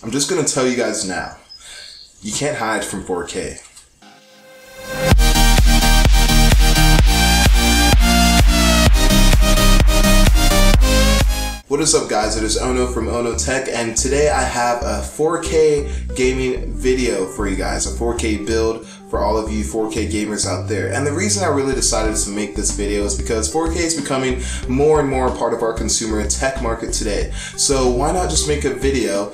I'm just gonna tell you guys now, you can't hide from 4K. What is up guys, it is Ono from Ono Tech, and today I have a 4K gaming video for you guys, a 4K build for all of you 4K gamers out there. And the reason I really decided to make this video is because 4K is becoming more and more a part of our consumer tech market today. So why not just make a video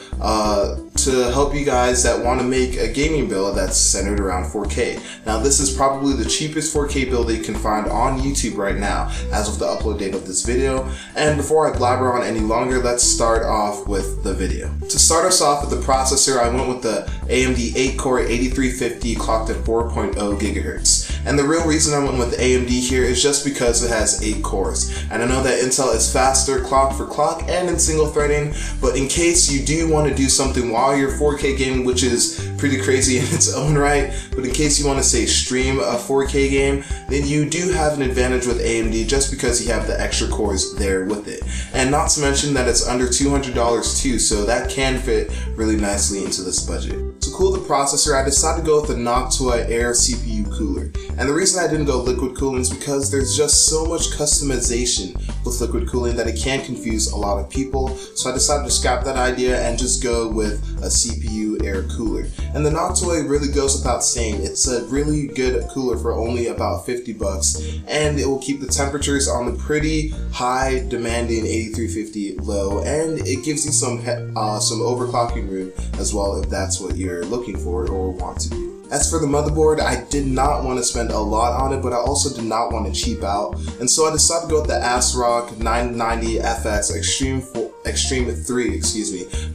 to help you guys that want to make a gaming build that's centered around 4K. Now this is probably the cheapest 4K build that you can find on YouTube right now as of the upload date of this video. And before I blabber on any longer, let's start off with the video. To start us off with the processor, I went with the AMD 8-core 8350 clocked at 4.0 gigahertz. And the real reason I went with AMD here is just because it has 8 cores. And I know that Intel is faster clock for clock and in single threading, but in case you do want to do something while you're 4K gaming, which is pretty crazy in its own right, but in case you want to say stream a 4K game, then you do have an advantage with AMD just because you have the extra cores there with it. And not to mention that it's under $200 too, so that can fit really nicely into this budget. To cool the processor, I decided to go with the Noctua Air CPU cooler. And the reason I didn't go liquid cooling is because there's just so much customization with liquid cooling that it can confuse a lot of people. So I decided to scrap that idea and just go with a CPU air cooler. And the Noctua really goes without saying, it's a really good cooler for only about 50 bucks, and it will keep the temperatures on the pretty high demanding 8350 low, and it gives you some overclocking room as well if that's what you're looking for or want to do. As for the motherboard, I did not want to spend a lot on it, but I also did not want to cheap out, and so I decided to go with the ASRock 990 FX Extreme 3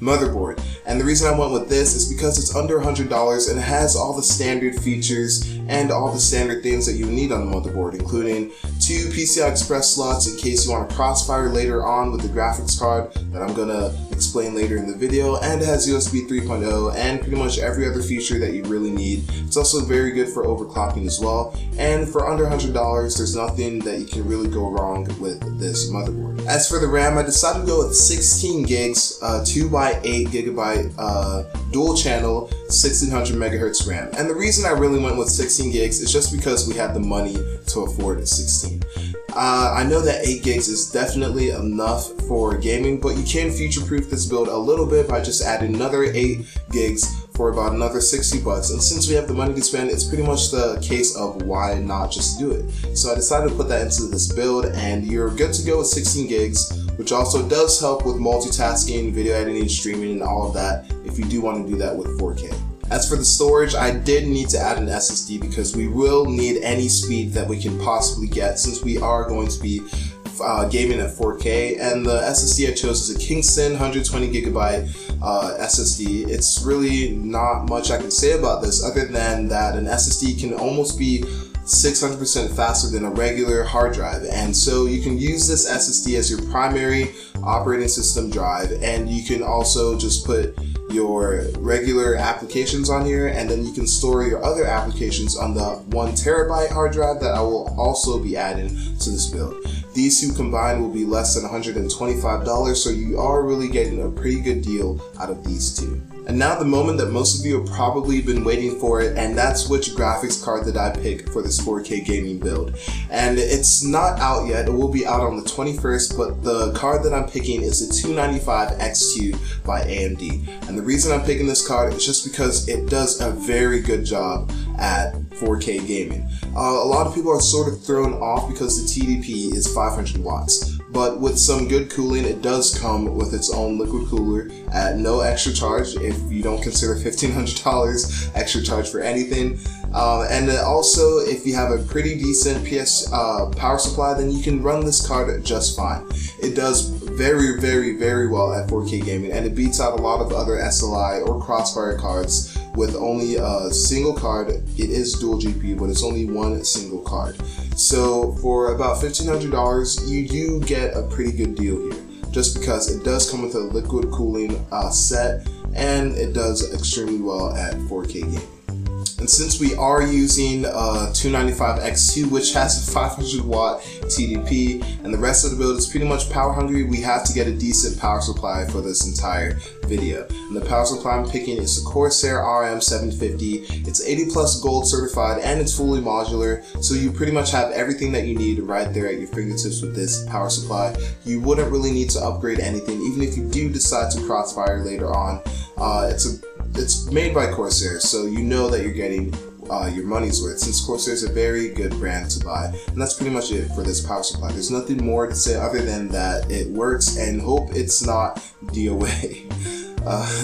motherboard. And the reason I went with this is because it's under $100 and it has all the standard features and all the standard things that you need on the motherboard, including 2 PCI Express slots in case you want to crossfire later on with the graphics card that I'm gonna explain later in the video, and it has USB 3.0 and pretty much every other feature that you really need. It's also very good for overclocking as well, and for under $100 there's nothing that you can really go wrong with this motherboard. As for the RAM, I decided to go with 16 gigs, 2x8 gigabyte dual channel 1600 megahertz RAM. And the reason I really went with 16 gigs is just because we had the money to afford 16. I know that 8 gigs is definitely enough for gaming, but you can future-proof this build a little bit by just adding another 8 gigs for about another 60 bucks. And since we have the money to spend, it's pretty much the case of why not just do it. So I decided to put that into this build, and you're good to go with 16 gigs, which also does help with multitasking, video editing, streaming, and all of that if you do want to do that with 4K. As for the storage, I did need to add an SSD because we will need any speed that we can possibly get since we are going to be gaming at 4K, and the SSD I chose is a Kingston 120 gigabyte SSD. It's really not much I can say about this other than that an SSD can almost be 600% faster than a regular hard drive, and so you can use this SSD as your primary operating system drive, and you can also just put your regular applications on here, and then you can store your other applications on the 1 terabyte hard drive that I will also be adding to this build. These two combined will be less than $125, so you are really getting a pretty good deal out of these two. And now the moment that most of you have probably been waiting for it, and that's which graphics card that I pick for this 4K gaming build. And it's not out yet, it will be out on the 21st, but the card that I'm picking is the 295 X2 by AMD. And the reason I'm picking this card is just because it does a very good job at 4K gaming. A lot of people are sort of thrown off because the TDP is 500 watts. But with some good cooling, it does come with its own liquid cooler at no extra charge if you don't consider $1,500 extra charge for anything. And also, if you have a pretty decent power supply, then you can run this card just fine. It does very well at 4K gaming, and it beats out a lot of other SLI or Crossfire cards with only a single card. It is dual GPU, but it's only one single card. So for about $1,500, you do get a pretty good deal here, just because it does come with a liquid cooling set, and it does extremely well at 4K gaming. And since we are using 295X2, which has a 500 watt TDP, and the rest of the build is pretty much power hungry, we have to get a decent power supply for this entire video. And the power supply I'm picking is the Corsair RM750. It's 80 plus gold certified and it's fully modular, so you pretty much have everything that you need right there at your fingertips with this power supply. You wouldn't really need to upgrade anything, even if you do decide to crossfire later on. It's made by Corsair, so you know that you're getting your money's worth, since Corsair is a very good brand to buy. And that's pretty much it for this power supply. There's nothing more to say other than that it works, and hope it's not DOA.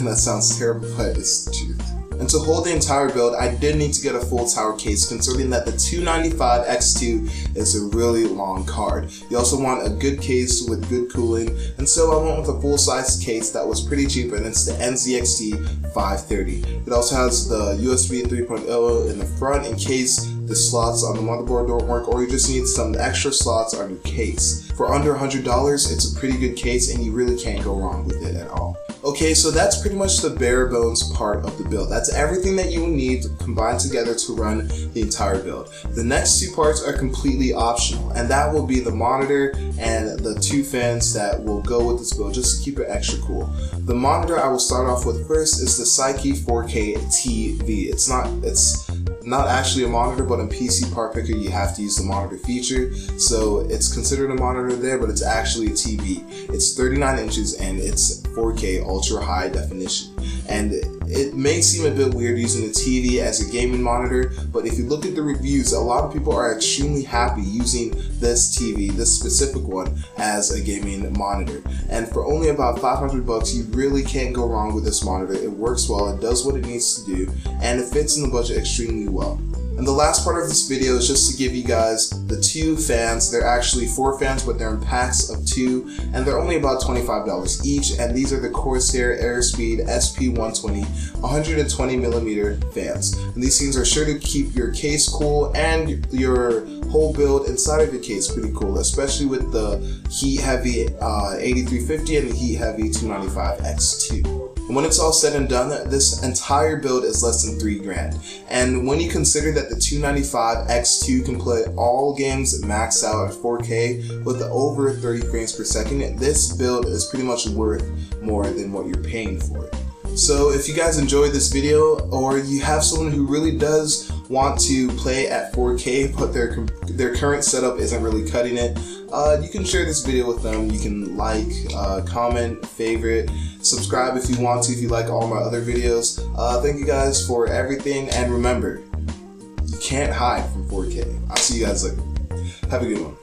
That sounds terrible, but it's the truth. And to hold the entire build, I did need to get a full tower case, considering that the 295X2 is a really long card. You also want a good case with good cooling, and so I went with a full-size case that was pretty cheap, and it's the NZXT 530. It also has the USB 3.0 in the front in case the slots on the motherboard don't work, or you just need some extra slots on your case. For under $100, it's a pretty good case, and you really can't go wrong with it at all. Okay, so that's pretty much the bare bones part of the build. That's everything that you will need combined together to run the entire build. The next two parts are completely optional, and that will be the monitor and the two fans that will go with this build, just to keep it extra cool. The monitor I will start off with first is the Psyche 4K TV. It's not actually a monitor, but in PC Part Picker you have to use the monitor feature, so it's considered a monitor there, but it's actually a TV. It's 39 inches and it's 4K ultra high definition. And it may seem a bit weird using a TV as a gaming monitor, but if you look at the reviews, a lot of people are extremely happy using this TV, this specific one, as a gaming monitor. And for only about 500 bucks, you really can't go wrong with this monitor. It works well, it does what it needs to do, and it fits in the budget extremely well. And the last part of this video is just to give you guys the two fans. They're actually 4 fans, but they're in packs of 2, and they're only about $25 each. And these are the Corsair Airspeed SP120 120mm fans. And these things are sure to keep your case cool and your whole build inside of your case pretty cool, especially with the heat heavy 8350 and the heat heavy 295X2. And when it's all said and done, this entire build is less than $3 grand. And when you consider that the 295X2 can play all games maxed out at 4K with over 30 frames per second, this build is pretty much worth more than what you're paying for it. So if you guys enjoyed this video, or you have someone who really does want to play at 4K but their current setup isn't really cutting it, you can share this video with them. You can like, comment, favorite, subscribe if you want to, if you like all my other videos. Thank you guys for everything, and remember, you can't hide from 4K. I'll see you guys later. Have a good one.